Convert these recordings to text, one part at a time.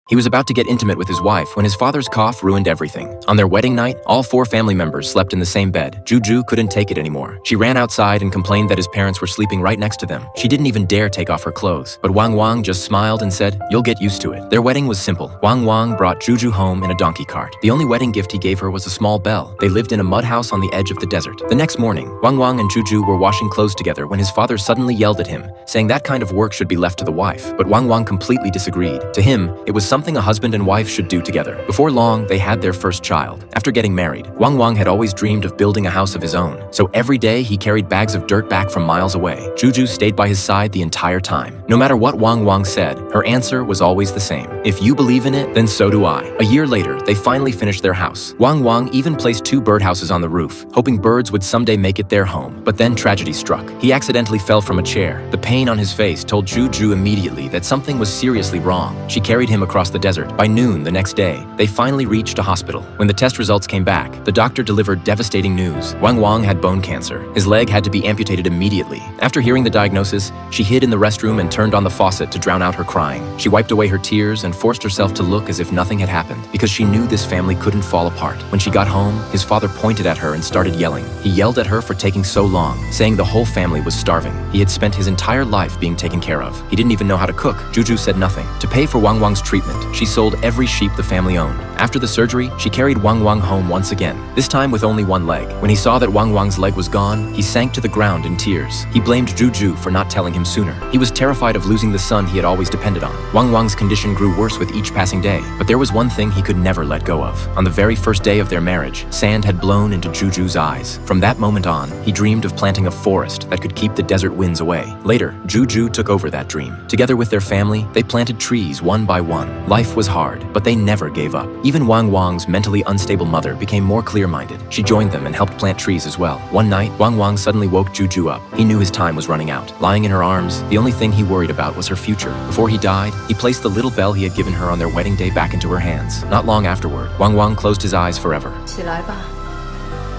He was about to get intimate with his wife when his father's cough ruined everything. On their wedding night, all 4 family members slept in the same bed. Juju couldn't take it anymore. She ran outside and complained that his parents were sleeping right next to them. She didn't even dare take off her clothes. But Wang Wang just smiled and said, "You'll get used to it." Their wedding was simple. Wang Wang brought Juju home in a donkey cart. The only wedding gift he gave her was a small bell. They lived in a mud house on the edge of the desert. The next morning, Wang Wang and Juju were washing clothes together when his father suddenly yelled at him, saying that kind of work should be left to the wife. But Wang Wang completely disagreed. To him, it was something a husband and wife should do together. Before long, they had their first child. After getting married, Wang Wang had always dreamed of building a house of his own. So every day, he carried bags of dirt back from miles away. Juju stayed by his side the entire time. No matter what Wang Wang said, her answer was always the same. "If you believe in it, then so do I." A year later, they finally finished their house. Wang Wang even placed 2 birdhouses on the roof, hoping birds would someday make it their home. But then tragedy struck. He accidentally fell from a chair. The pain on his face told Juju immediately that something was seriously wrong. She carried him across the desert. By noon the next day, they finally reached a hospital. When the test results came back, the doctor delivered devastating news. Wang Wang had bone cancer. His leg had to be amputated immediately. After hearing the diagnosis, she hid in the restroom and turned on the faucet to drown out her crying. She wiped away her tears and forced herself to look as if nothing had happened, because she knew this family couldn't fall apart. When she got home, his father pointed at her and started yelling. He yelled at her for taking so long, saying the whole family was starving. He had spent his entire life being taken care of. He didn't even know how to cook. Juju said nothing. To pay for Wang Wang's treatment, she sold every sheep the family owned. After the surgery, she carried Wang Wang home once again, this time with only one leg. When he saw that Wang Wang's leg was gone, he sank to the ground in tears. He blamed Juju for not telling him sooner. He was terrified of losing the son he had always depended on. Wang Wang's condition grew worse with each passing day, but there was one thing he could never let go of. On the very first day of their marriage, sand had blown into Juju's eyes. From that moment on, he dreamed of planting a forest that could keep the desert winds away. Later, Juju took over that dream. Together with their family, they planted trees one by one. Life was hard, but they never gave up. Even Wang Wang's mentally unstable mother became more clear-minded. She joined them and helped plant trees as well. One night, Wang Wang suddenly woke Juju up. He knew his time was running out. Lying in her arms, the only thing he worried about was her future. Before he died, he placed the little bell he had given her on their wedding day back into her hands. Not long afterward, Wang Wang closed his eyes forever. 起来吧，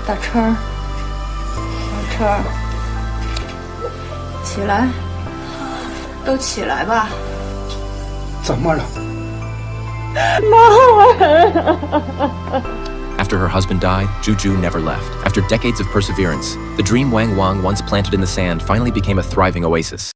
大琛儿，大琛儿，起来，都起来吧。怎么了？ After her husband died, Juju never left. After decades of perseverance, the dream Wang Wang once planted in the sand finally became a thriving oasis.